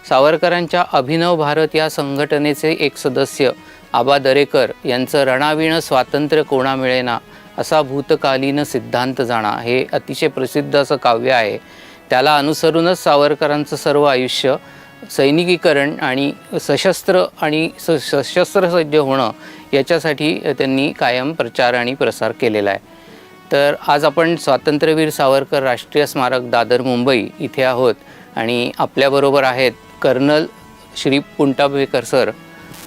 सावरकरांच्या अभिनव भारत या संघटनेचे एक सदस्य आबा दरेकर यांचं रणाविण स्वातंत्र्य कोणा मिळेना असा भूतकालीन सिद्धांत जाणा हे अतिशय प्रसिद्ध असं काव्य आहे. त्याला अनुसरूनच सावरकरांचं सर्व आयुष्य सैनिकीकरण आणि सशस्त्र सज्ज होणं याच्यासाठी त्यांनी कायम प्रचार आणि प्रसार केलेला आहे. तर आज आपण स्वातंत्र्यवीर सावरकर राष्ट्रीय स्मारक दादर मुंबई इथे आहोत आणि आपल्याबरोबर आहेत कर्नल श्री पुंटाबेकर सर.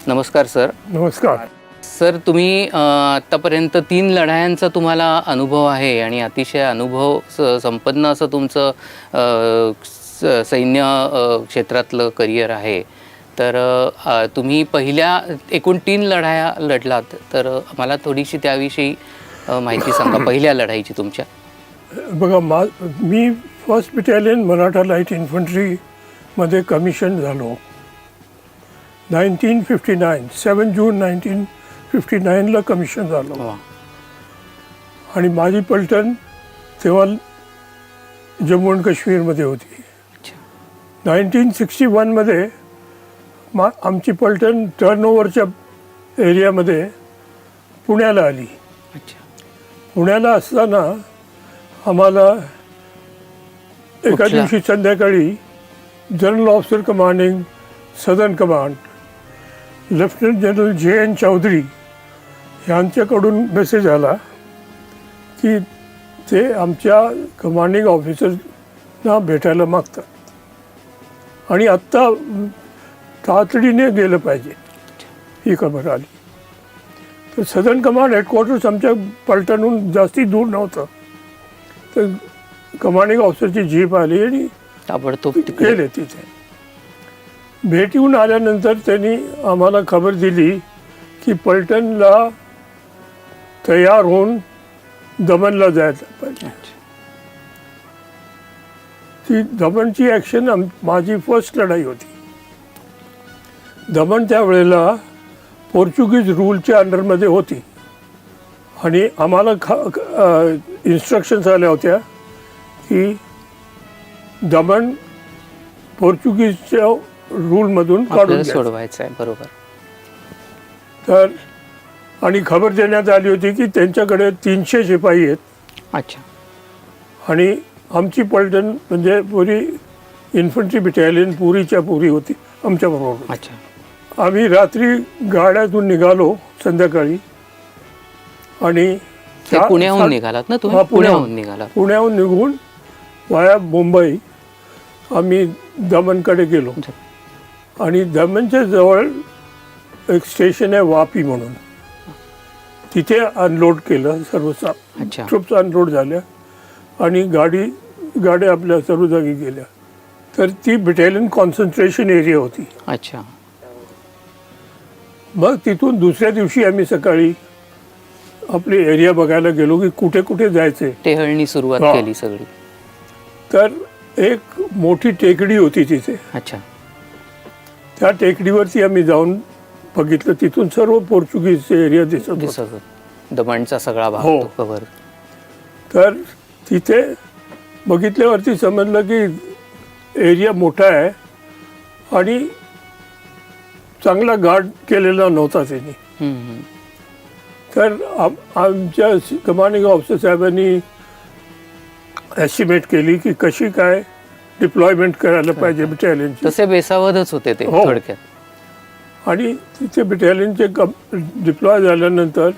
नमस्कार सर. नमस्कार सर. तुम्ही आत्तापर्यंत 3 लढायांचा तुम्हाला अनुभव आहे आणि अतिशय अनुभव संपन्न असं तुमचं सैन्य क्षेत्रातलं करिअर आहे. तर तुम्ही पहिल्या एकूण 3 लढाया लढलात, तर मला थोडीशी त्याविषयी माहिती सांगा पहिल्या लढाईची तुमच्या. बघा, मी 1st बटालियन मराठा लाईट इन्फंट्रीमध्ये कमिशन झालो 1959. 7 जून 1959ला कमिशन झालो आणि माझी पलटण तेव्हा जम्मू आणि काश्मीरमध्ये होती. 1961मध्ये आमची पलटण टर्नओव्हरच्या एरियामध्ये पुण्याला आली. पुण्याला असताना आम्हाला एका दिवशी संध्याकाळी general officer commanding southern command lieutenant general J.N. Chaudhari यांच्याकडून मेसेज आला की ते आमच्या कमांडिंग ऑफिसरना भेटायला मागतात आणि आत्ता तातडीने गेलं पाहिजे, ही खबर आली. तर सदर्न कमांड हेडक्वार्टर्स आमच्या पलटणहून जास्ती दूर नव्हतं. तर कमांडिंग ऑफिसरची जीप आली आणि ताबडतोब गेले तिथे. भेटून आल्यानंतर त्यांनी आम्हाला खबर दिली की पलटणला तयार होऊन दमनला जायला पाहिजे. ती दमनची ॲक्शन माझी 1st लढाई होती. दमन त्यावेळेला पोर्चुगीज रूलच्या अंडरमध्ये होती आणि आम्हाला इन्स्ट्रक्शन्स आल्या होत्या की दमन पोर्चुगीजच्या रूलमधून काढून सोडवायचं आहे. बरोबर. तर आणि खबर देण्यात आली होती की त्यांच्याकडे 300 शिपाई आहेत. अच्छा. आणि आमची पलटण म्हणजे पुरी इन्फंट्री बटालियन पुरीच्या पुरी होती आमच्याबरोबर. अच्छा. आम्ही रात्री गाड्यातून निघालो संध्याकाळी आणि पुण्याहून निघालात ना तुम्ही? पुण्याहून निघालात. पुण्याहून निघून वाया मुंबई आम्ही दमनकडे गेलो आणि दमनच्या जवळ एक स्टेशन आहे वापी म्हणून, तिथे अनलोड केलं. सर्व ट्रुप्स अनलोड झाल्या आणि गाड्या आपल्या सर्व जागी गेल्या. तर ती बटालियन कॉन्सन्ट्रेशन एरिया होती. अच्छा. मग तिथून दुसऱ्या दिवशी आम्ही सकाळी आपली एरिया बघायला गेलो की कुठे कुठे जायचे. टेहळणी सुरुवात केली सगळी. तर एक मोठी टेकडी होती तिथे. अच्छा. त्या टेकडीवरती आम्ही जाऊन बघितलं. तिथून सर्व पोर्चुगीज एरिया दिसत. दमणचा सगळा भाग कव्हर. तर तिथे बघितल्यावरती समजलं की एरिया मोठा आहे आणि चांगला गार्ड केलेला नव्हता त्यांनी. तर आमच्या कमांडिंग ऑफिसर साहेबांनी एस्टिमेट केली की कशी काय डिप्लॉयमेंट करायला पाहिजे बटालियनची. तसे बेसावधच होते ते थोडक्यात. आणि तिथे बटालियनचे डिप्लॉय झाल्यानंतर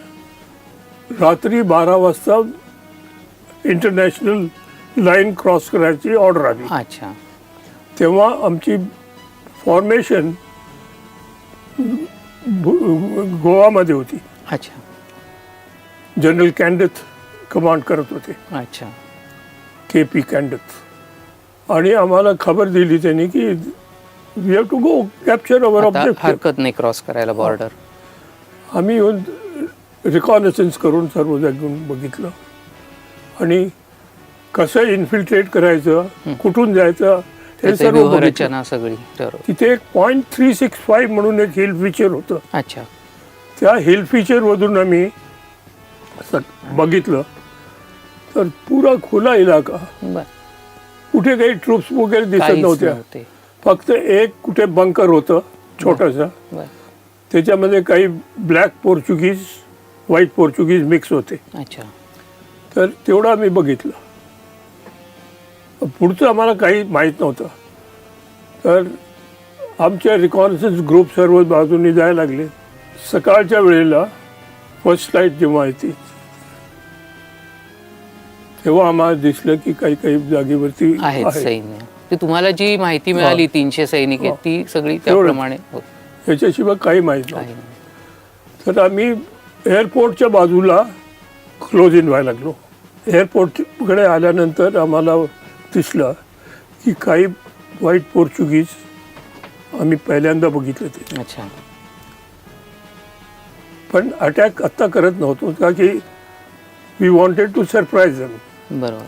रात्री 12 वाजता इंटरनॅशनल लाईन क्रॉस करायची ऑर्डर आली. अच्छा. तेव्हा आमची फॉर्मेशन गोवामध्ये होती. अच्छा. जनरल कॅन्डथ कमांड करत होते. अच्छा. KP कॅन्डथ. आणि आम्हाला खबर दिली त्यांनी की we have to go capture our objective. हरकत नाही क्रॉस करायला बॉर्डर. आम्ही येऊन रिकॉनेसन्स करून सर्व जागून बघितलं आणि कसं इन्फिल्ट्रेट करायचं, कुठून जायचं हे सर्व रचना सगळी. तिथे एक .365 म्हणून एक हिल फीचर होतं. अच्छा. त्या हिल फीचरमधून आम्ही बघितलं तर पुरा खुला इलाका, कुठे काही ट्रूप्स वगैरे दिसत नव्हत्या. फक्त एक कुठे बंकर होतं छोटंसं, बरं. त्याच्यामध्ये काही black Portuguese white Portuguese mix होते. अच्छा. तर तेवढं आम्ही बघितलं. पुढचं आम्हाला काही माहीत नव्हतं. तर आमच्या रिकॉन्सन्स ग्रुप सर्व बाजूनी जायला लागले. सकाळच्या वेळेला फर्स्ट लाईट जेव्हा येते तेव्हा आम्हाला दिसलं की काही काही जागेवरती आहेत आहे. सैन्य. ते तुम्हाला जी माहिती मिळाली 300 सैनिक आहेत ती सगळी त्याप्रमाणे हो. याच्याशिवाय काही माहीत काही नव्हतं. नाही. तर आम्ही एअरपोर्टच्या बाजूला क्लोज इन व्हायला लागलो. एअरपोर्टकडे आल्यानंतर आम्हाला दिसलं की काही व्हाईट पोर्चुगीज आम्ही पहिल्यांदा बघितले ते. अच्छा. पण अटॅक आत्ता करत नव्हतो का की we wanted to surprise them. बरोबर.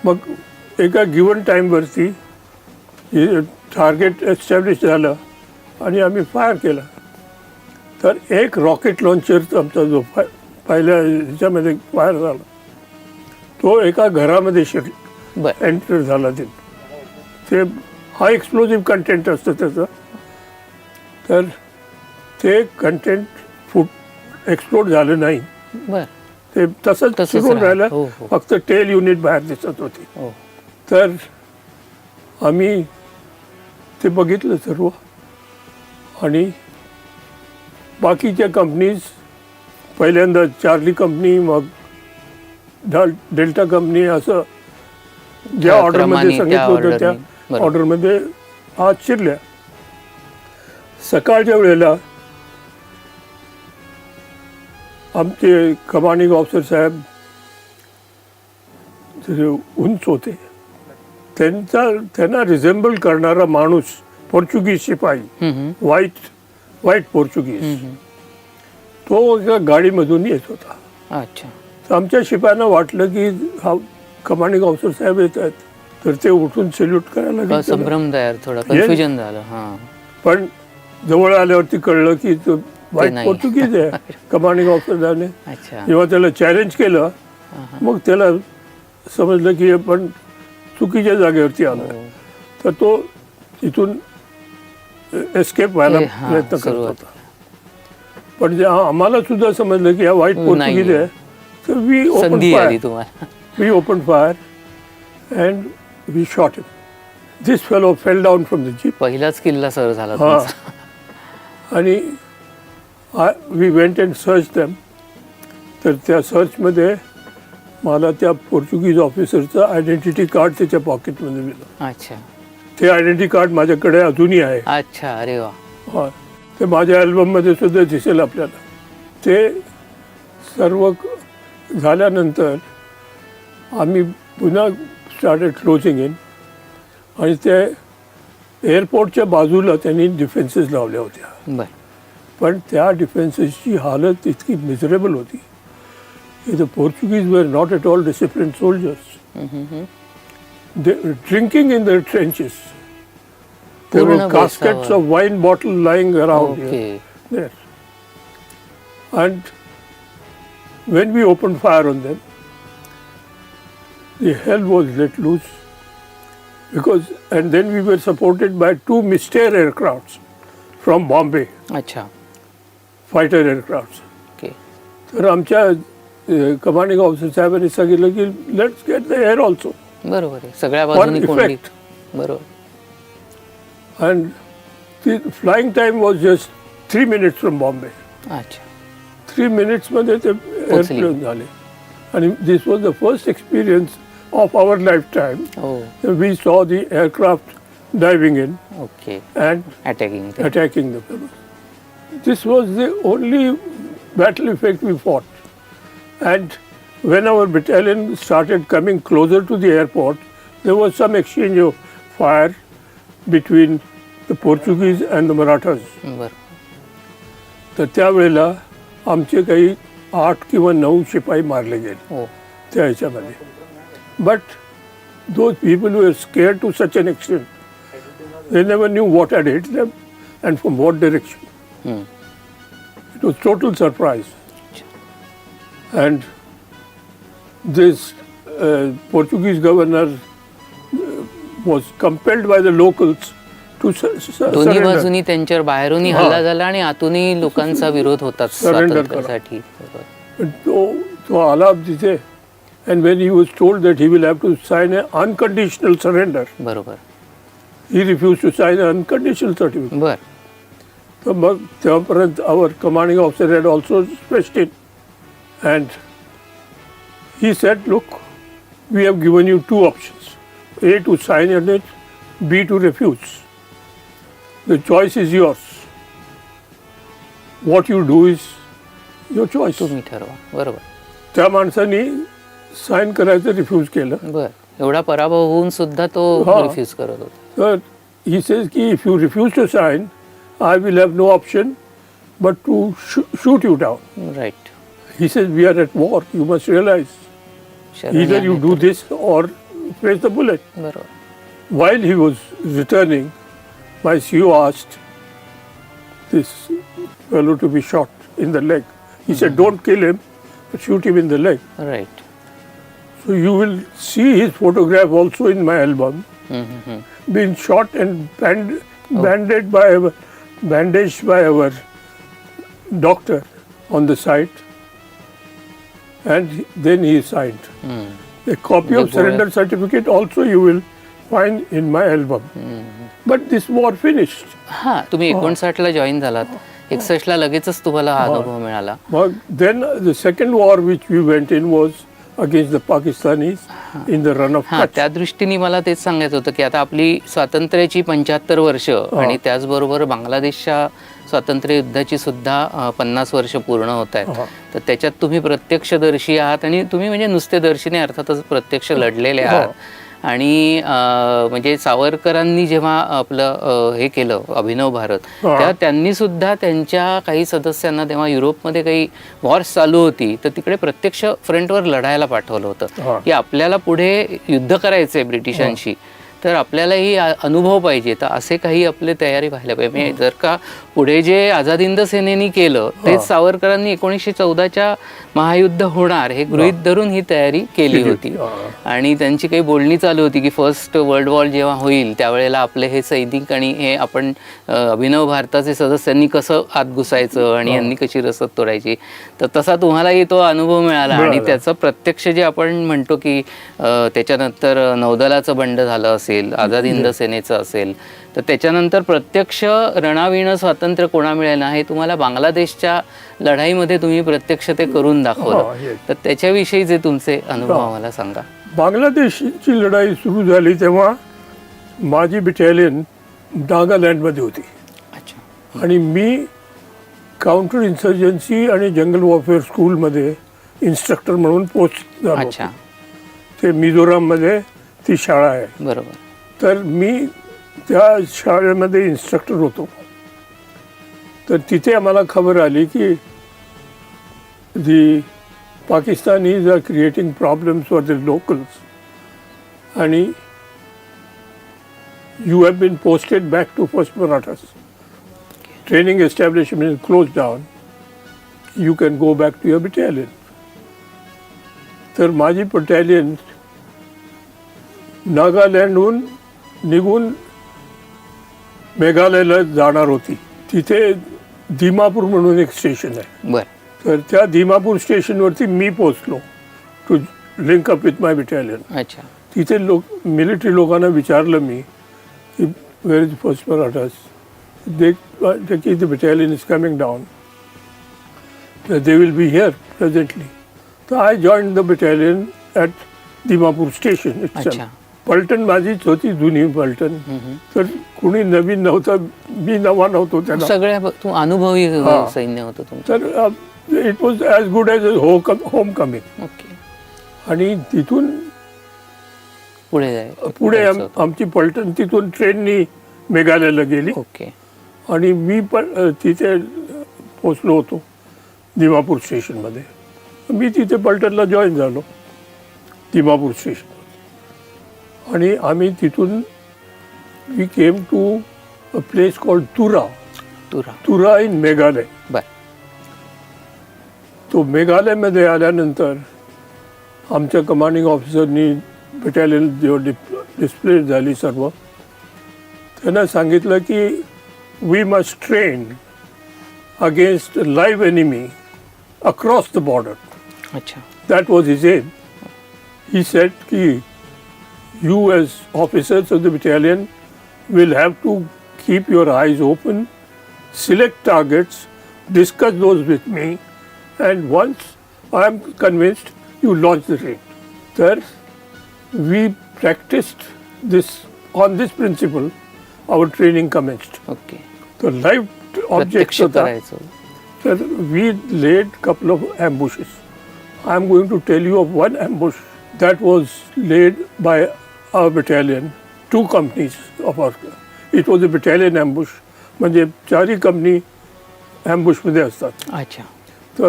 मग एका गिवन टाईमवरती टार्गेट एस्टॅब्लिश झालं आणि आम्ही फायर केला. तर एक रॉकेट लॉन्चर आमचा जो पहिल्या ह्याच्यामध्ये फायर झाला तो एका घरामध्ये बरं. एंटर झाला. ते हा एक्सप्लोजिव्ह कंटेंट असतं त्याचं. तर ते कंटेंट एक्सप्लोड झालं नाही. बरं. ते तसंच सुरू राहिलं. हो, हो. फक्त टेल युनिट बाहेर दिसत होती. हो. तर आम्ही ते बघितलं सर्व आणि बाकीच्या कंपनीज पहिल्यांदा चार्ली कंपनी मग डेल्टा कंपनी असं ज्या ऑर्डरमध्ये सांगितलं होतं त्या ऑर्डरमध्ये आज शिरल्या. सकाळच्या वेळेला आमचे कमांडिंग ऑफिसर साहेब जे उंच होते त्यांना रिझेंबल करणारा माणूस पोर्चुगीज शिपाई व्हाईट पोर्चुगीज तो एका गाडीमधून येत होता. अच्छा. तर आमच्या शिपायांना वाटलं की हा कमांडिंग ऑफिसर साहेब येत आहेत. तर ते उठून सॅल्यूट करायला लागले. संभ्रम तयार, थोडा कन्फ्युजन झालं. हां. पण जवळ आल्यावरती कळलं की तो व्हाईट पोर्चुगीज आहे कमांडिंग ऑफिसरने. अच्छा. जेव्हा त्याला चॅलेंज केलं मग त्याला समजलं की आपण चुकीच्या जागेवरती आलो. तर तो तिथून एस्केप व्हायला प्रयत्न करत होता. पण जे आम्हाला सुद्धा समजलं की हा व्हाईट पोर्चुगीज आहे. तर we open fire and we shot him. This fellow fell down from the jeep. पहिलाच किल्ला सर झाला. आणि we went and search them. तर त्या सर्चमध्ये मला त्या पोर्चुगीज ऑफिसरचं आयडेंटिटी कार्ड त्याच्या पॉकेटमध्ये मिळालं. अच्छा. ते आयडेंटिटी कार्ड माझ्याकडे अजूनही आहे. अच्छा. अरे वा. हा. ते माझ्या अल्बममध्ये सुद्धा दिसेल आपल्याला. ते सर्व झाल्यानंतर आम्ही पुन्हा स्टार्टेड क्लोजिंग इन आणि ते एअरपोर्टच्या बाजूला त्यांनी डिफेन्सेस लावल्या होत्या. बरं. पण त्या डिफेन्सेसची हालत इतकी मिझरेबल होती की the Portuguese were not at all discipline soldiers. They were drinking in their trenches. There were caskets of wine bottle lying around here. There. And when we opened fire on them, the hell was let loose. And then we were supported by 2 Mystère aircrafts from Bombay. अच्छा. Fighter aircrafts. Okay. तर आमच्या commanding officer साहेबांनी सांगितलं की let's get the air also. बरोबर आहे. सगळ्या बाजूनी कोंडली. बरोबर. And the flying time was just 3 minutes from Bombay. अच्छा. 3 minutes मध्ये ते एअरप्लेन झाले. आणि this was the first experience of our lifetime. We saw the aircraft diving in and attacking the fellows. This was the only battle effect we fought. And when our battalion started coming closer to the airport, there was some exchange of fire between the Portuguese and the Marathas. तर त्यावेळेला आमचे काही 8 किंवा 9 शिपाई मारले गेले त्या ह्याच्यामध्ये. But those people were scared to such an extent. They never knew what had hit them and from what direction. It was total surprise. And this Portuguese governor was compelled by the locals दोन्ही बाजूनी त्यांच्यावर बाहेरूनही हल्ला झाला आणि आतूनही लोकांचा विरोध होता स्वातंत्र्यासाठी. तो आला तिथे and when he was told that he will have to sign an unconditional surrender, बरोबर, he refused to sign an unconditional certificate. बर. तर मग तेव्हापर्यंत our commanding officer had also stretched in and he said, look, we have given you two options, A, to sign it, B, to refuse. The choice is yours. What you do is your choice. तुम्ही ठरवा. बरोबर. त्या माणसाने sign करायचं refuse केलं. बर. एवढा पराभव होऊन सुद्धा तो रिफ्यूज करत होता. तर ही सेज की if you refuse to sign I will have no option but to shoot you down. Right. He says we are at war, you must realize either you do this or face the bullet. बरोबर. While he was returning, my CEO asked this fellow to be shot in the leg. He said, don't kill him, but shoot him in the leg. Right. So you will see his photograph also in my album, being shot and bandaged by our doctor on the site, and then he signed. A copy of surrender certificate also you will find in my album. But this war finished. हां, तुम्ही 59 ला join झालात, 61 ला लगेचच तुम्हाला हा अनुभव मिळाला. But then the second war which we went in was against the Pakistanis in the run of हां, त्या दृष्टीने मला तेच सांगायचं होतं की आता आपली स्वातंत्र्याची 75 वर्ष आणि त्याचबरोबर बांगलादेशच्या स्वातंत्र्य युद्धाची सुद्धा 50 वर्ष पूर्ण होत आहेत. तर त्याच्यात तुम्ही प्रत्यक्षदर्शी आहात आणि तुम्ही म्हणजे नुसते दर्शनी अर्थातच प्रत्यक्ष लढलेले आहात. आणि म्हणजे सावरकरांनी जेव्हा आपलं हे केलं अभिनव भारत, तेव्हा त्यांनी सुद्धा त्यांच्या काही सदस्यांना तेव्हा युरोपमध्ये काही वॉर्स चालू होती तर तिकडे प्रत्यक्ष फ्रंटवर लढायला पाठवलं होतं की आपल्याला पुढे युद्ध करायचंय ब्रिटिशांशी, तर आपल्यालाही अनुभव पाहिजे. तर असे काही आपली तयारी व्हायला पाहिजे. म्हणजे जर का पुढे जे आझाद हिंद सेनेनी केलं तेच सावरकरांनी 1914च्या महायुद्ध होणार हे गृहीत धरून ही तयारी केली होती. आणि त्यांची काही बोलणी चालू होती की फर्स्ट वर्ल्ड वॉर जेव्हा होईल त्यावेळेला आपले हे सैनिक आणि हे आपण अभिनव भारताचे सदस्यांनी कसं आत घुसायचं आणि यांनी कशी रसद तोडायची. तर तसा तुम्हालाही तो अनुभव मिळाला आणि त्याचं प्रत्यक्ष जे आपण म्हणतो की त्याच्यानंतर नौदलाचं बंड झालं असेल, आझाद हिंद सेनेचं असेल, तर त्याच्यानंतर प्रत्यक्ष रणाविणं स्वातंत्र्य कोणा मिळेल ना हे तुम्हाला बांगलादेशच्या लढाईमध्ये तुम्ही प्रत्यक्ष ते करून दाखवलं. तर त्याच्याविषयीचे तुमचे अनुभव मला सांगा. बांगलादेशची लढाई सुरू झाली तेव्हा माझी बटालियन नागालँडमध्ये होती. अच्छा. आणि मी काउंटर इन्सर्जन्सी आणि जंगल वॉरफेअर स्कूलमध्ये इन्स्ट्रक्टर म्हणून पोस्ट झालो. अच्छा. ते मिझोराममध्ये ती शाळा आहे. बरोबर. तर मी त्या शाळेमध्ये इन्स्ट्रक्टर होतो. तर तिथे आम्हाला खबर आली की the Pakistanis are creating problems for the locals आणि you have been posted back to first Marathas. Training establishment close down, you can go back to your battalion. तर माझी बटालियन नागालँडहून निघून मेघालयला जाणार होती. तिथे दिमापूर म्हणून एक स्टेशन आहे. बर. तर त्या दिमापूर स्टेशनवरती मी पोचलो to link up with my battalion. अच्छा. तिथे मिलिटरी लोकांना विचारलं मी की वेअर इज फर्स्ट मराठास. की the battalion is coming down, they will be here presently. तर I join the battalion at Dimapur station itself. पलटण माझीच होती, जुनी पलटण. तर कुणी नवीन नव्हतं, मी नवा नव्हतो त्यांना. सगळ्या अनुभवी सैन्य होतं तुमचं. तर it was as good as home coming. Okay. आणि तिथून पुढे आमची पलटण तिथून ट्रेननी मेघालयला गेली. ओके. आणि मी पण तिथे पोचलो होतो दिमापूर स्टेशनमध्ये. मी तिथे पलटणला जॉईन झालो दिमापूर स्टेशन. आणि आम्ही तिथून we came to a place called Tura in Meghalaya. तो मेघालयमध्ये आल्यानंतर आमच्या कमांडिंग ऑफिसरनी बटालियन जेव्हा डिस्प्ले झाली सर्व, त्यांना सांगितलं की we must train against live enemy across the border. अच्छा. That was his aim. He said कि you as officers of the battalion will have to keep your eyes open, select targets, discuss those with me, and once I am convinced, you launch the raid. Sir, we practiced this on this principle. Our training commenced. Okay. The live objects प्रत्यक्ष होता. करायचं. Sir, we laid couple of ambushes. I am going to tell you of one ambush that was laid by our battalion, 2 companies of our. It was a battalion ambush. म्हणजे 4 company ambush मध्ये असतात. अच्छा. तर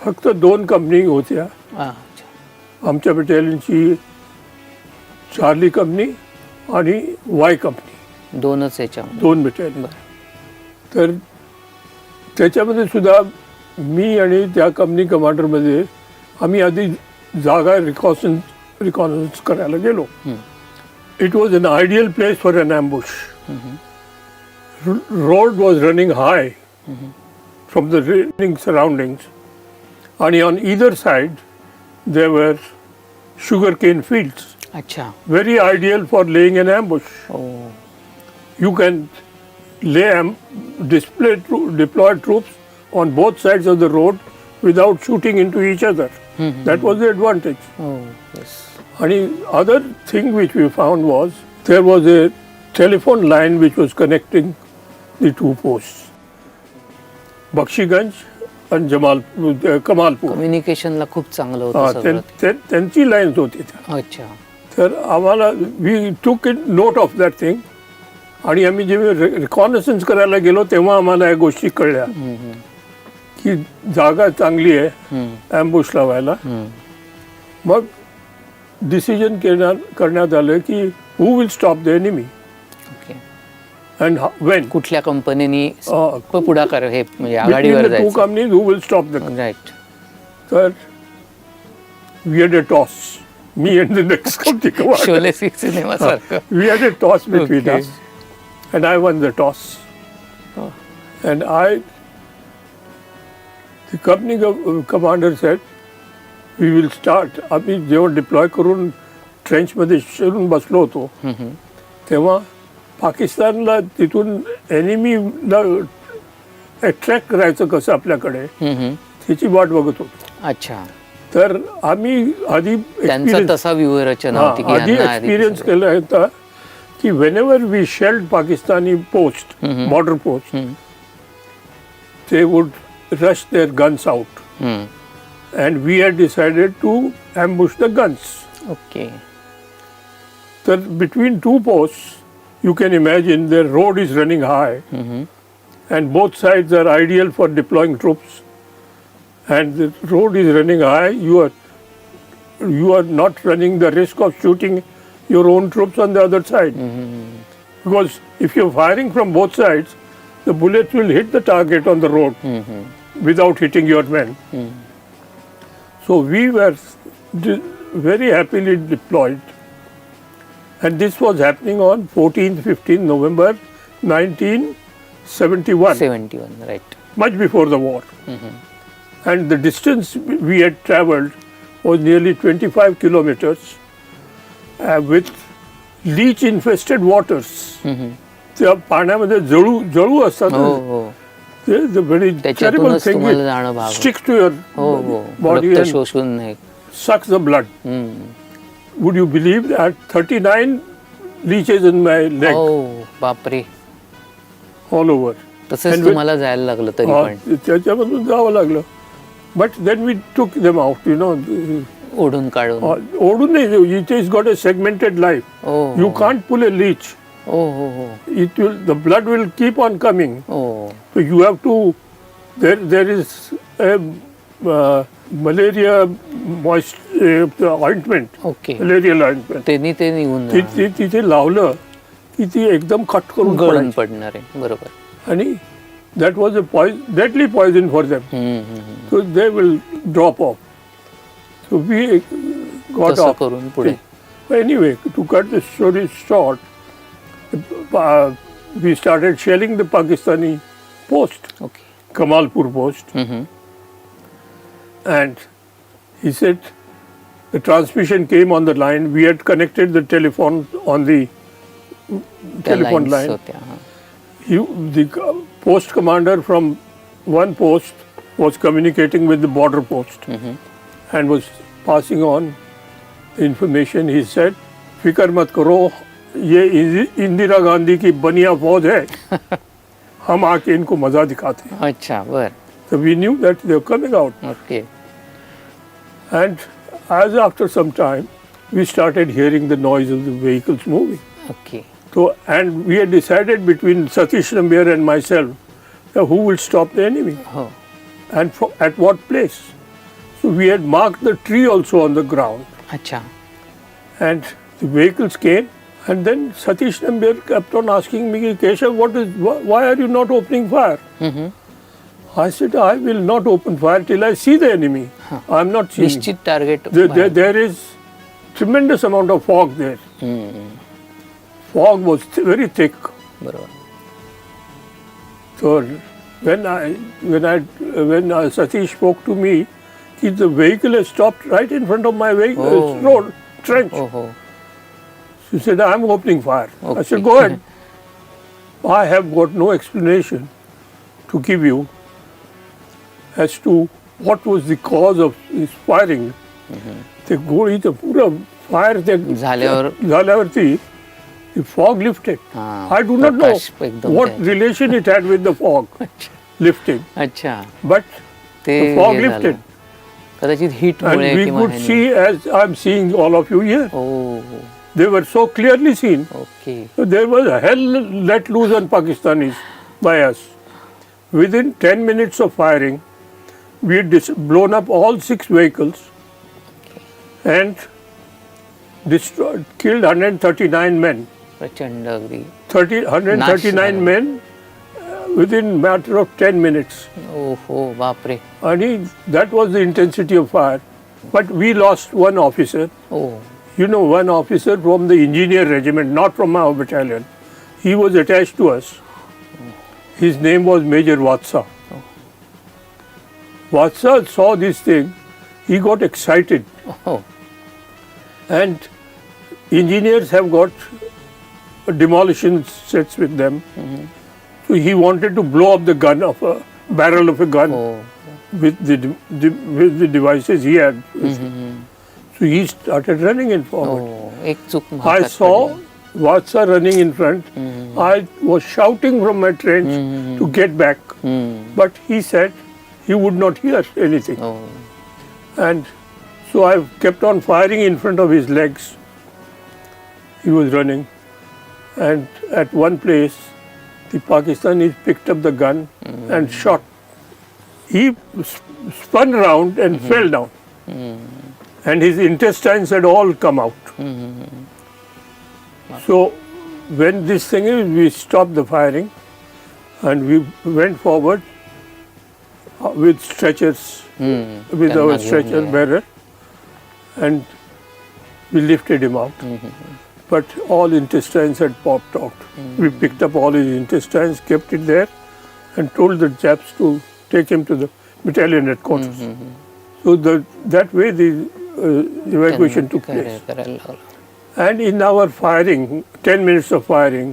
फक्त 2 company होत्या. अच्छा. आमच्या बटालियनची Charlie company आणि वाय कंपनी. 2च याच्या. 2 बटालियन. तर त्याच्यामध्ये सुद्धा मी आणि त्या कंपनी कमांडरमध्ये आम्ही आधी जागा रिकॉन्सन्स करायला गेलो. It was an ideal place for an ambush. Road was running high from the raining surroundings आणि on either side there were sugar cane fields. अच्छा. Very ideal for laying an ambush. Oh. You can deploy troops on both sides of the road without shooting into each other. That was the advantage. Oh, yes. And the other thing which we found was there was a telephone line which was connecting the 2 posts, Bakshiganj and Kamalpur. कम्युनिकेशनला खूप चांगलं होतं सगळं. त्यांची lines होती त्या. अच्छा. तर आम्हाला we took it note of that thing. आणि आम्ही जेव्हा रिकॉनसन्स करायला गेलो तेव्हा आम्हाला या गोष्टी कळल्या की जागा चांगली आहे ॲम्बुश लावायला. मग डिसिजन करण्यात आलं की who will stop the enemy okay. And when. कुठल्या कंपनीनी पुढाकार हे म्हणजे आघाडीवर two companies who will stop the. Right. तर we had a toss. Me and the next company commander. Sholay सिनेमा सारखं. We had a toss between us, and I won the toss. And the company commander said, "We will start." आम्ही जेव्हा deploy करून trench मध्ये शिरून बसलो होतो तेव्हा पाकिस्तानला तिथून एनिमीला अट्रॅक्ट करायचं कसं आपल्याकडे त्याची वाट बघत होतो. अच्छा. तर आम्ही आधी त्यांचा तसा व्यूहरचना होती की आधी एक्सपिरियन्स केला होता की whenever we shelled Pakistani post border post they would rush their guns out and we had decided to ambush the guns. Okay. तर between 2 post you can imagine there road is running high and both sides are ideal for deploying troops. And the road is running high, you are not running the risk of shooting your own troops on the other side. Because if you're firing from both sides, the bullets will hit the target on the road without hitting your men. So we were very happily deployed. And this was happening on 14th, 15th November 1971. 71, right. Much before the war. And the distance we had traveled was nearly 25 kilometers with leech infested waters. त्या पाण्यामध्ये जळू असतात. The very terrible thing sticks to your body and sucks the blood. Would you believe that 39 leeches in my leg? बापरे. All over. तसंच तुम्हाला जायला लागलं तरी पण. त्याच्यामधून जावं लागलं. But then we took them out, ओढून काढून. ओढून नाही. It has got a segmented life. You can't pull a leech. The blood will keep on coming. So you have to. There is a malaria ointment. Okay. Malarial ointment. ते निघून तिथे लावलं की ती एकदम कट करून गळून पडणार आहे. बरोबर. आणि that was a deadly poison for them. So they will drop off. So we got off. Anyway, to cut the story short, we started shelling the Pakistani post, okay Kamalpur post, and he said the transmission came on the line. We had connected the telephone on the telephone line. होत्या हां. The post commander from one post was communicating with the border post and was passing on the information. He said, "फिकर मत करो, ये इंदिरा गांधी की बनिया फौज है, हम आके इनको मजा दिखाते हैं." अच्छा बर So we knew that they were coming out. Okay And as after some time, we started hearing the noise of the vehicles moving. Okay So, and we had decided between Satish Nambiar and myself that who will stop the enemy हो and at what place. So we had marked the tree also on the ground, अच्छा and the vehicles came, and then Satish Nambiar kept on asking me, "Keshav, why are you not opening fire?" I said, "I will not open fire till I see the enemy. I am not seeing. निश्चित target There is tremendous amount of fog there. Fog was very thick. बरोबर So when Satish spoke to me, the vehicle has stopped right in front of my vehicle, Oh. road, trench. ओहो She said, "I'm opening fire." I Okay. said, "Go ahead." I have got no explanation to give you as to what was the cause of this firing. ते गोळी तर पुरं fire ते झाल्यावरती the fog lifted. हां, I do not know प्रकाश एकदम what ते- relation it had with the fog lifting, अच्छा but ते the fog हे झालं. lifted. कदाचित हिट And मुळे we किंवा could ह्याने. see, as I'm seeing all of you here, oh they were so clearly seen. Okay So there was a hell let loose on Pakistanis by us. Within 10 minutes of firing, we had blown up all 6 vehicles and destroyed, killed 139 men. प्रचंड अगदी 139 झाला. men within matter of 10 minutes. ओहो बापरे And that was the intensity of fire. But we lost one officer. O You know, one officer from the engineer regiment, not from our battalion. He was attached to us. His name was Major Vatsa. Vatsa saw this thing. He got excited. ओहो And engineers have got demolition sets with them. So he wanted to blow up the gun of a barrel of a gun O with the devices he had. So he started running in forward. ओ एक चूक I महागात saw पडली. Vatsa running in front. I was shouting from my trench to get back. But he said he would not hear anything. O And so I kept on firing in front of his legs. He was running. And at one place, the Pakistanis picked up the gun and shot. He spun around and fell down. And his intestines had all come out. So when this thing is, we stopped the firing and we went forward with stretchers, with त्यांना our घेऊन stretcher गेले. bearer, and we lifted him out. But all intestines had popped out. We picked up all his intestines, kept it there, and told the chaps to take him to the battalion headquarters. So that way the evacuation took place. करायला लागलं. And in our firing, 10 minutes of firing,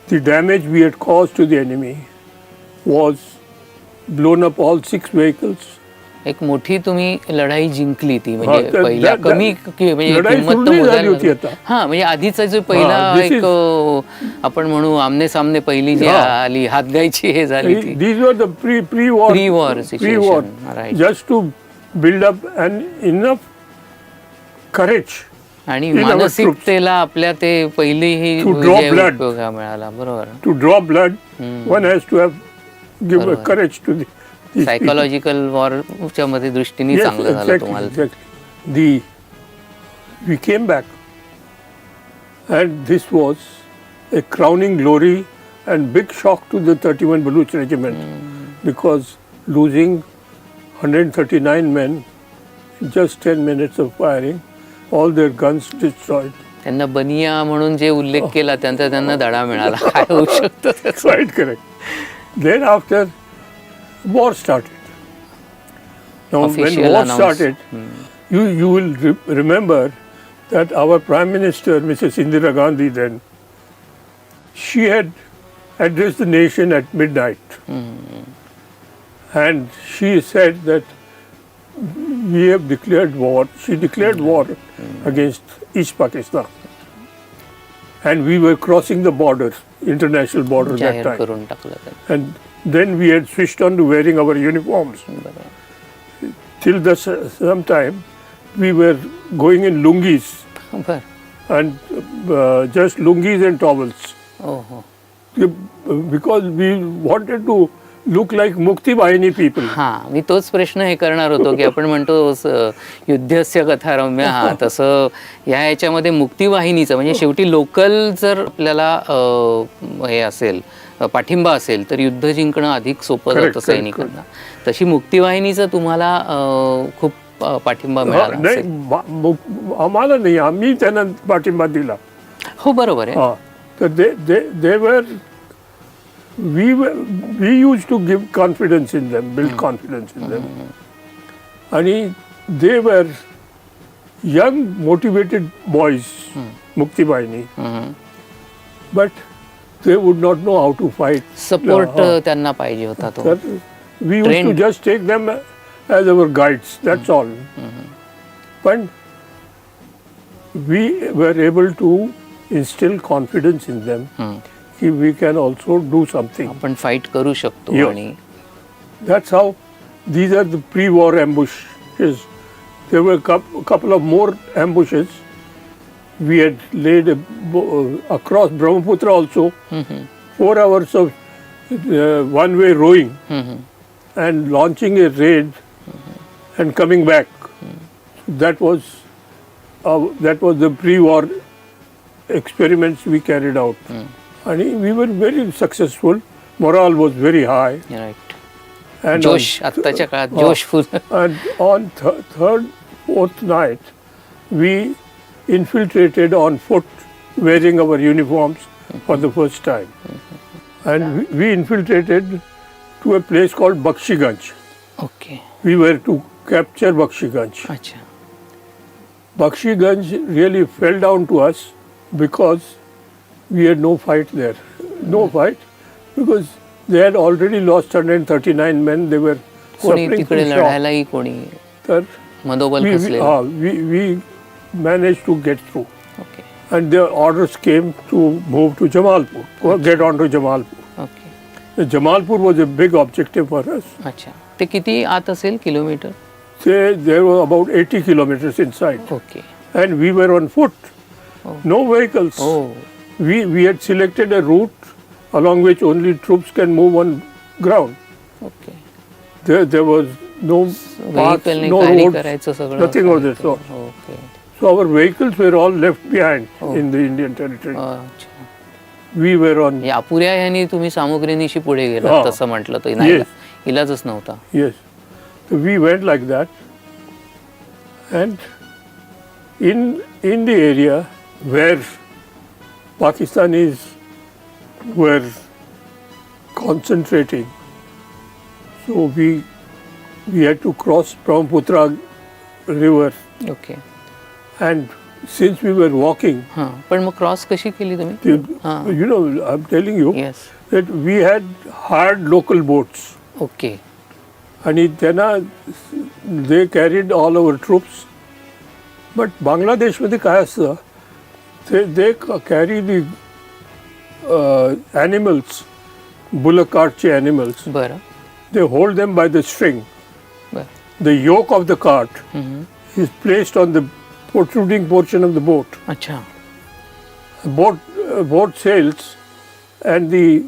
the damage we had caused to the enemy was blown up all 6 vehicles. एक मोठी तुम्ही लढाई जिंकली ती हा, म्हणजे त्या- पहिल्या त्या- कमी म्हणजे लढाई किंमत तर सुरळीत झाली मोजायला होती लागली. आता. हा म्हणजे आधीचा जो पहिला this एक आपण म्हणू आमने सामने पहिली जी हा. आली हातगायची हे झाली ती These were the pre-war Pre-war situation, right. just to build up and enough courage. आणि in our मानसिकतेला आपल्या ते पहिली ही To draw विजय blood. उपयोगा मिळाला बरोबर To draw blood, one has to have give a बरोबर. courage to these people. Psychological वॉरच्या मध्ये दृष्टीने Yes, चांगलं झालं exactly, तुम्हाला exactly. We came back, and this was a crowning glory and big shock to the 31 Baluch regiment, because losing 139 men in just 10 minutes of firing, all their guns destroyed. त्यांना बनिया म्हणून जे उल्लेख केला त्यांचा त्यांना धडा मिळाला. काय होऊ शकतं त्याचं? Right, correct. Then after war started. Now when Official war announce. started, you will remember that our Prime Minister, Mrs. Indira Gandhi then, she had addressed the nation at midnight. And she said that we have declared war. She declared war against East Pakistan. And we were crossing the border, international border that जाहीर time. करून टाकलं त्यांनी. And then we had switched on to wearing our uniforms. बरोबर. Till some time, we were going in lungis बर. and just lungis and towels. ओ हो. Because we wanted to look like Mukti Bahini people. हां, मी तोच प्रश्न हे करणार होतो की आपण म्हणतो युद्धस्य कथा रम्य, हा तसं ह्याच्यामध्ये मुक्तिवाहिनीचं म्हणजे शेवटी लोकल जर आपल्याला हे असेल पाठिंबा असेल तर युद्ध जिंकणं अधिक सोपं जातं सैनिकांना. तशी मुक्तिवाहिनीचं तुम्हाला खूप पाठिंबा मिळाला नाही, असेल. आम्हाला नाही, आम्ही त्यांना पाठिंबा दिला. हो बरोबर आहे. हा, तर they were we used to give confidence in them, build confidence in them. And they were young, motivated boys, Mukti Bahini, but they would not know how to fight. Support त्यांना पाहिजे होता तो. Sir, we used to just take them as our guides, that's all. But we were able to instill confidence in them. We can also do something. आपण fight करू शकतो. Yes. आणि That's how these are the pre-war ambushes. There were a couple of more ambushes. We had laid across Brahmaputra also 4 hours of one-way rowing and launching a raid and coming back. That was the pre-war experiments we carried out. And we were very successful. Morale was very high. Right. And जोश आत्ताच्या काळात जोशफुल. And on third, fourth night, we infiltrated on foot, wearing our uniforms for the first time. And we infiltrated to a place called Bakshiganj. Okay. We were to capture Bakshiganj. अच्छा. Bakshiganj really fell down to us because we had no fight there. No fight because they had already lost 139 men. They were कोणी suffering तिकडे from shock. लढायलाही कोणी तर मनोबल we, खचलेलं. we managed to get through. Okay. And the orders came to move to Jamalpur, or get on to Jamalpur. Okay. Jamalpur was a big objective for us. अच्छा. ते किती आत असेल kilometre? There were about 80 kilometers inside. Okay. And we were on foot. No vehicles. Oh. We had selected a route along which only troops can move on ground. Okay. There was no paths, व्हेकलने no carry roads, करायचं सगळं. nothing of this sort. Okay. So our vehicles were all left behind in the Indian territory. अच्छा. We were on, या अपुऱ्या ह्यानी तुम्ही सामुग्रीनिशी पुढे गेला हा. तसं म्हटलं तर नाही Yes. इलाजच नव्हता. yes. So we went like that. And in the area where Pakistanis were concentrating, so we had to cross Brahmaputra river. Okay. And since we were walking, हां, पण मग क्रॉस कशी केली तुम्ही? हां. you know, I'm telling you yes. that we had hired local boats. Okay. आणि त्यांना they carried all our troops. But बांगलादेशमध्ये काय असतं, they carry the animals, bullock cartचे animals. बरं. They hold them by the string. बरं. The yoke of the cart is placed on the protruding portion of the boat. अच्छा. Boat sails and the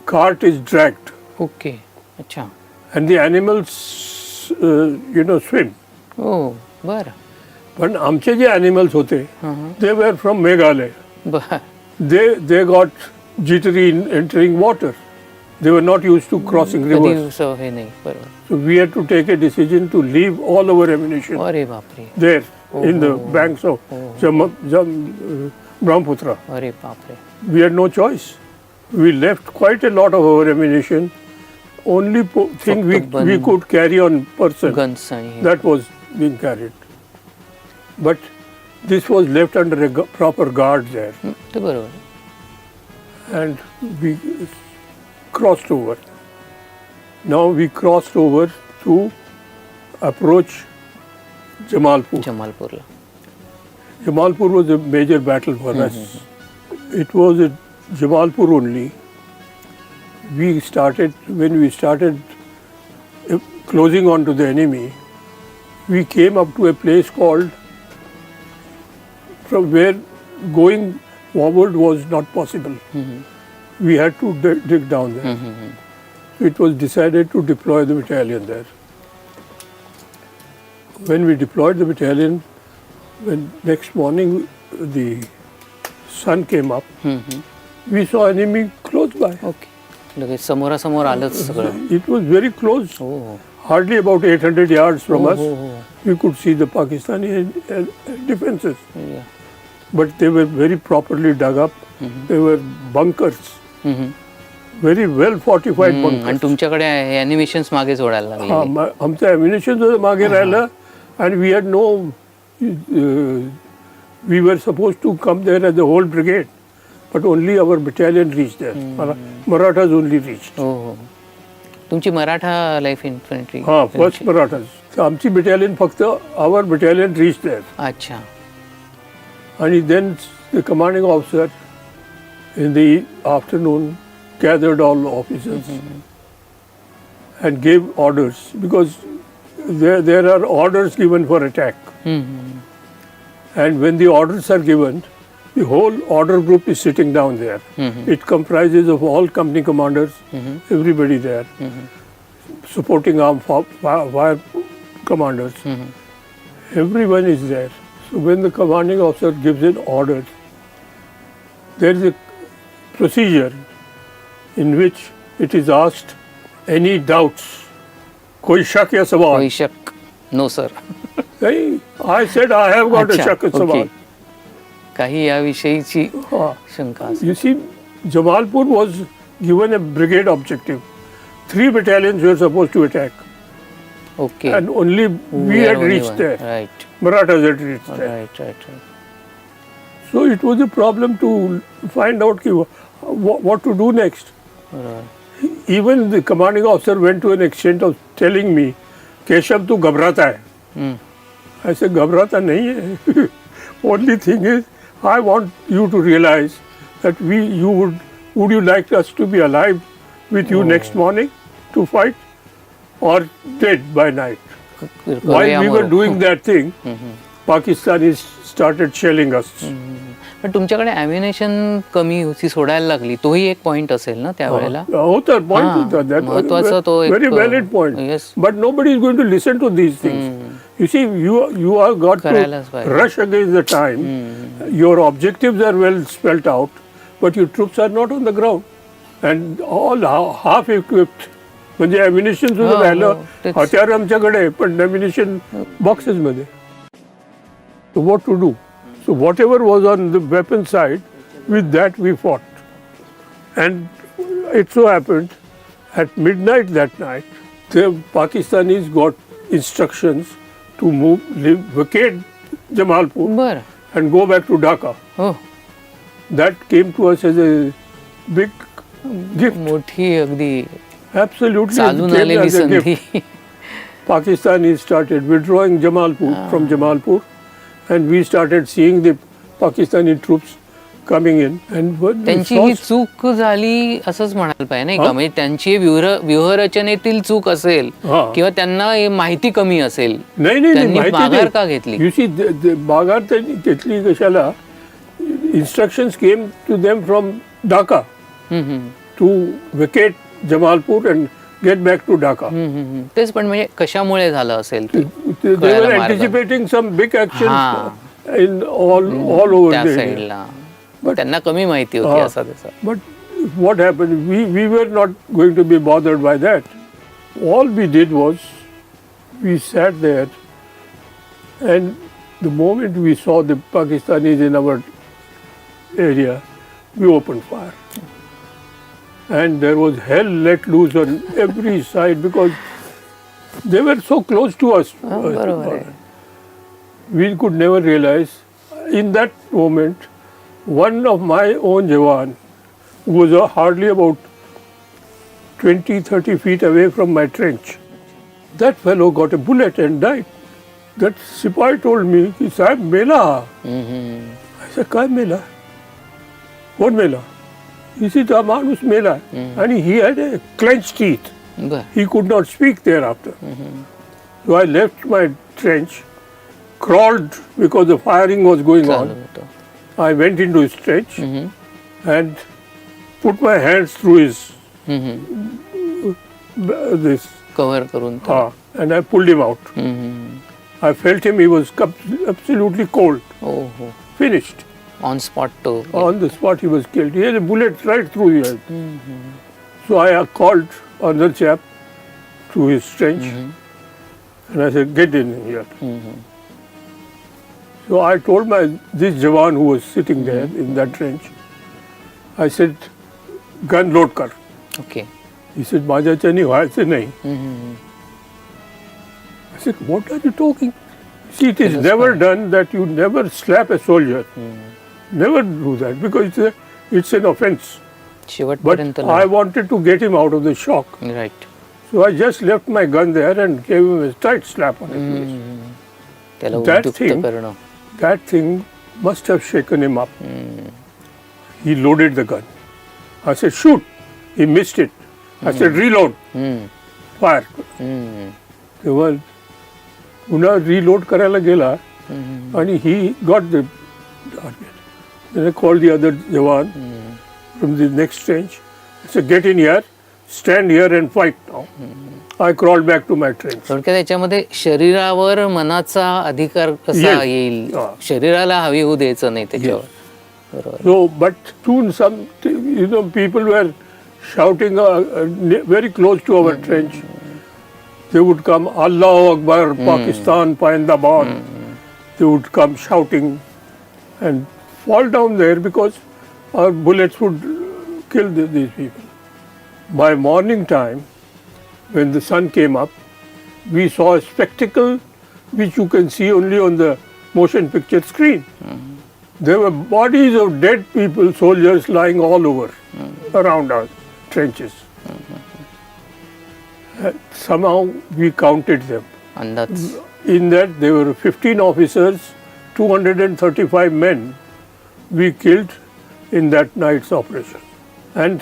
cart is dragged. Okay. अच्छा. And the animals, swim. ओ बरं. पण आमचे जे animals होते, they were from Meghalaya. बरं. They got jittery in entering water. They were not used to crossing कधी rivers. हे नाही. बरोबर. So we had to take a decision to leave all our ammunition अरे बापरे. there in the banks of Brahmaputra. अरे बापरे. We had no choice. We left quite a lot of our ammunition. Only thing we could carry on person, guns आणि हे. that was being carried. But this was left under a proper guard there. ते बरोबर. And we crossed over. Now we crossed over to approach Jamalpur. जमालपूरला. Jamalpur was a major battle for us. It was at Jamalpur only. When we started closing on to the enemy, we came up to a place called, from where going forward was not possible. We had to dig down there. It was decided to deploy the battalion there. When we deployed the battalion, when next morning the sun came up, we saw enemy close by. Okay. लगेच समोरासमोर आलंच सगळं. It was very close, हो. hardly about 800 yards from us. हो, हो. We could see the Pakistani defenses, Yeah. but they were very properly dug up. They were bunkers, very well fortified आणि bunkers. तुमच्याकडे animations मागे जोडायला लागले. आमचं ammunition मागे राहिलं, and we had no. We were supposed to come there as a whole brigade, but only our battalion reached there. Marathas only reached. हो हो. तुमची Maratha life infantry. First Marathas. आमची battalion फक्त our battalion reached there. अच्छा. And then the commanding officer in the afternoon gathered all the officers and gave orders, because there are orders given for attack. And when the orders are given, the whole order group is sitting down there. It comprises of all company commanders, everybody there, supporting arm fire commanders. Everyone is there. So when the commanding officer gives an order, there is a procedure in which it is asked, any doubts? कोई शक या सवाल? कोई शक? No sir. नहीं, I said I have got a शक या सवाल. काही याविषयीची शंका. You see, Jamalpur was given a brigade objective. 3 battalions were supposed to attack. Okay. And only we had reached there. Right. Marathas had reached there. Right. So it was a problem to find out what to do next. Right. Even the commanding officer went to an extent of telling me, Keshav, tu ghabrata hai. I said, ghabrata nahi hai. Only thing is, I want you to realize that would you like us to be alive with you next morning to fight, or dead by night? While we were doing that thing, Pakistanis started shelling us. पण तुमच्याकडे ammunition कमी होती, सोडायला लागली, तोही एक point असेल ना त्यावेळेला. होता पॉइंट होता. That महत्वाचा तो एक very valid point. Yes. But nobody is going to listen to these things. You see, you are got to rush against the time. Your objectives are well spelled out, but your troops are not on the ground, and all half equipped. म्हणजे ammunition सुद्धा राहिलं, हत्यार आमच्याकडे, पण ammunition boxes मध्ये. So what to do? So whatever was on the weapon side, with that we fought. And it so happened, at midnight that night, the Pakistanis got instructions to vacate Jamalpur and go back to Dhaka. Oh. That came to us as a big gift. मोठी अगदी Absolutely. चालून आलेली संधी. Pakistanis started withdrawing from Jamalpur. And we started seeing the Pakistani troops coming in. And त्यांची ही चूक झाली असंच म्हणायला पाहिजे नाही का? म्हणजे त्यांची व्यूहरचनेतील चूक असेल किंवा त्यांना माहिती कमी असेल. नाही माघार का घेतली? You see, माघार त्यांनी घेतली कशाला? Instructions came to them from Dhaka to vacate Jamalpur and get back to Dhaka. तेच, पण म्हणजे कशामुळे झालं असेल? They were anticipating some big actions in all over त्या the साईडला. त्यांना कमी माहिती होती असं तसं. But what happened? We were not going to be bothered by that. All we did was we sat there and the moment we saw the Pakistanis in our area, we opened fire. And there was hell let loose on every side because they were so close to us. बरोबर आहे. We could never realize. In that moment, one of my own Jawan, who was hardly about 20-30 feet away from my trench, that fellow got a bullet and died. That Sipai told me, he said, Mela. I said, Kai Mela? What Mela? He said, Amanus Mela. And he had a clenched teeth. बर He could not speak thereafter. So I left my trench, crawled because the firing was going चालू on. होतं. I went into his trench and put my hands through his this cover करून and I pulled him out. I felt him; he was absolutely cold. हो हो Finished. On spot to On the spot, he was killed. He had a bullet right through the head. So I called another chap to his trench, and I said, "Get in here." So I told this Jawan who was sitting there in that trench, I said, "Gun load kar." Okay. He said, "Majachani, I said, nahi." I said, "What are you talking?" See, it is never done that you never slap a soldier. Never do that because it's an offense. But शेवटपर्यंत I wanted to get him out of the shock. Right. So I just left my gun there and gave him a tight slap on his face. त्याला That उद्युक्त thing- करणं. That thing must have shaken him up. He loaded the gun. I said, "Shoot." He missed it. I said, "Reload." Fire. तेव्हा पुन्हा reload करायला गेला आणि he got the target. Then I called the other Jawan from the next trench. I said, "Get in here, stand here and fight now." I crawled back to my trench. थोडक्यात त्याच्यामध्ये शरीरावर मनाचा अधिकार कसा Yes. येईल, हा. शरीराला हवी होऊ द्यायचं नाही त्याच्यावर. बरोबर. So, but soon people were shouting very close to our trench. They would come, "Allahu Akbar, Pakistan, Puntambekar." They would come shouting and fall down there because our bullets would kill these people. By morning time, when the sun came up, we saw a spectacle which you can see only on the motion picture screen. There were bodies of dead people, soldiers lying all over around our trenches. Somehow we counted them. अंदाज. In that there were 15 officers, 235 men we killed in that night's operation. And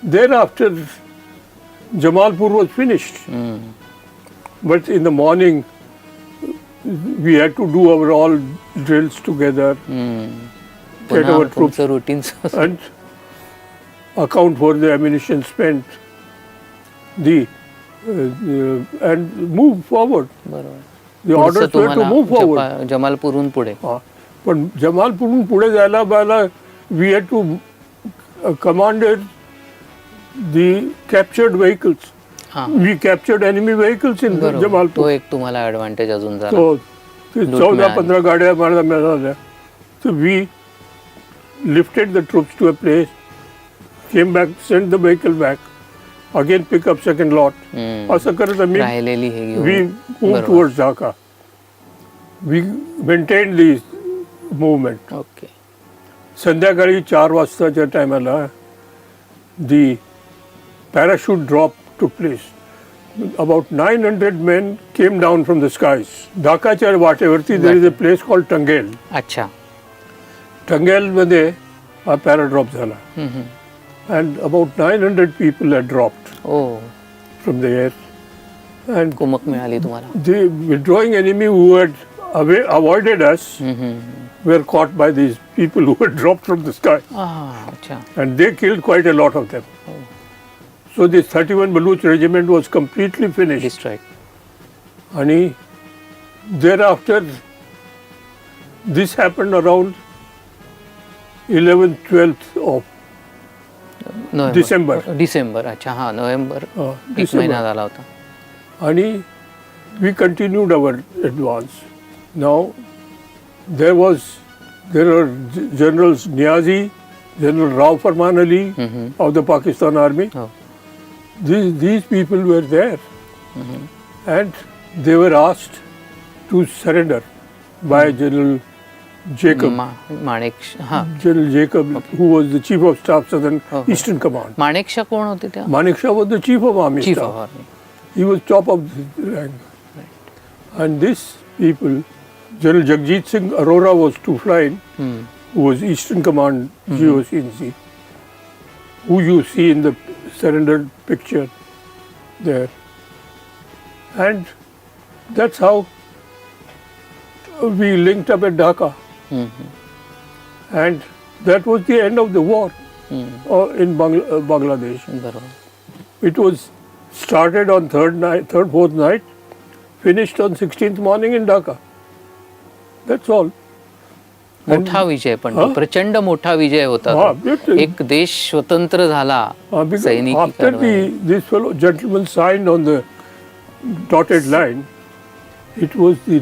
thereafter Jamalpur was finished. But in the morning we had to do our all drills together, get पुन्हा our troops तुमचं routine. and account for the ammunition spent, and move forward. बरोबर. The orders were to move forward. जमालपूरहून पुढे. पण जमालपूरहून पुढे जायला we had to commanded the captured vehicles. We captured enemy vehicles in बरोबर. Jamalpur. तो एक तुम्हाला ऍडव्हान्टेज अजून झाला. So, 14-15 गाड्या मिळाल्या. So we lifted the troops to a place, came back, sent the vehicle back, again pick up second lot. असं करत आम्ही राहिलेली हे घेऊन. we moved towards Dhaka. We maintained the movement. Okay. संध्याकाळी 4 वाजताच्या टायमाला the parachute drop took place. About 900 men came down from the skies. Dhakaच्या वाटेवरती there is a place called Tangel. अच्छा. Tangel मध्ये हा पॅराड्रॉप झाला. And about 900 people had dropped O. from the air. And कुमक मिळाली तुम्हाला. the withdrawing enemy who had avoided us were caught by these people who had dropped from the sky. अच्छा. And they killed quite a lot of them. So this 31 Baluch regiment was completely finished. Destroyed. And thereafter, this happened around 11th, 12th of December. December. अच्छा. हा, November. एक December. महिना झाला होता. And we continued our advance. Now there are generals Niazi, General Rao Farman Ali of the Pakistan Army. हो. These people were there, and they were asked to surrender by General Jacob. Manekshaw हा General Jacob, who was the Chief of Staff, Southern Eastern Command. Manekshaw कोण होते त्या? Manek Shah was the Chief of Army chief Staff. Of army. He was top of the rank. And these people, General Jagjit Singh Arora was to flying, who was Eastern Command GOC, who you see in the surrendered picture there. And that's how we linked up at Dhaka. And that was the end of the war in Bangladesh. बरोबर. It was started on fourth night, finished on 16th morning in Dhaka. That's all. मोठा विजय पण तो प्रचंड मोठा विजय होता हा, तो. it- एक देश स्वतंत्र झाला Because सैनिकी after कारवाई. this fellow gentleman signed on the dotted line, it was the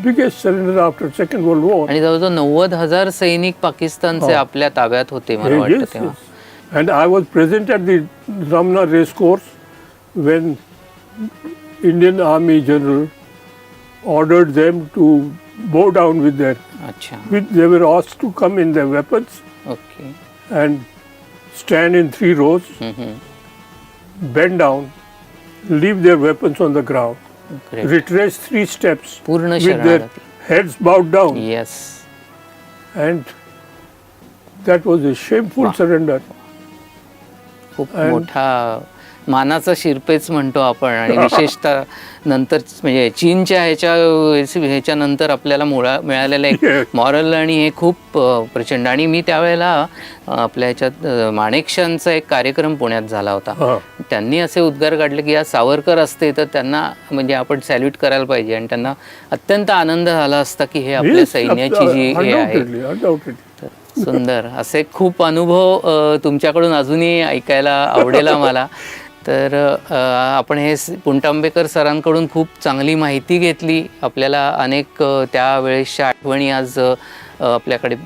biggest surrender after Second World War. आणि जवळजवळ 90,000 सैनिक पाकिस्तानचे आपल्या ताब्यात होते मला Yes, वाटतं yes, तेव्हा. yes. And I was present at the Ramna race course when Indian Army General ordered them to bow down with their. अच्छा. They were asked to come in their weapons okay. and stand in 3 rows, bend down, leave their weapons on the ground, great. retrace 3 steps पूर्ण with their शरणागती. heads bowed down, yes. and that was a shameful Wow. surrender. खूप And- मोठा मानाचा शिरपेच म्हणतो आपण. आणि विशेषतः नंतर म्हणजे चीनच्या ह्याच्या नंतर आपल्याला मिळालेलं एक Yes. मॉरल आणि हे खूप प्रचंड. आणि मी त्यावेळेला आपल्या ह्याच्यात माणेकशांचा एक कार्यक्रम पुण्यात झाला होता. हा. त्यांनी असे उद्गार काढले की या सावरकर असते तर त्यांना म्हणजे आपण सॅल्यूट करायला पाहिजे. आणि त्यांना अत्यंत आनंद झाला असता की हे आपल्या Yes, सैन्याची जी हे आहे. undoubtedly. तर सुंदर असे खूप अनुभव तुमच्याकडून अजूनही ऐकायला आवडेल आम्हाला. तर आपण हे पुंटांबेकर सरांकडून खूप चांगली माहिती घेतली. आपल्याला अनेक त्यावेळेसच्या आठवणी आज आपल्याकडे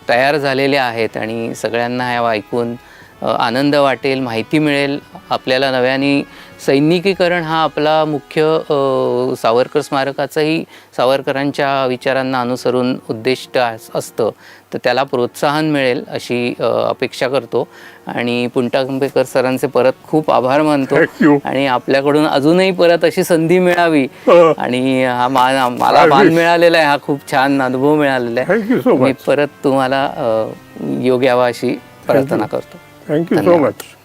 तयार झालेल्या आहेत आणि सगळ्यांना ह्या ऐकून आनंद वाटेल, माहिती मिळेल. आपल्याला नव्याने सैनिकीकरण हा आपला मुख्य सावरकर स्मारकाचाही सावरकरांच्या विचारांना अनुसरून उद्दिष्ट असतं, तर त्याला प्रोत्साहन मिळेल अशी अपेक्षा करतो. आणि पुंटांबेकर सरांचे परत खूप आभार मानतो. Thank you. आणि आपल्याकडून अजूनही परत अशी संधी मिळावी. आणि हा मला I मान wish. मिळालेला आहे, हा खूप छान अनुभव मिळालेला आहे. Thank you so me much. परत तुम्हाला योग यावा अशी प्रार्थना करतो. Thank you so धन्यवाद. much.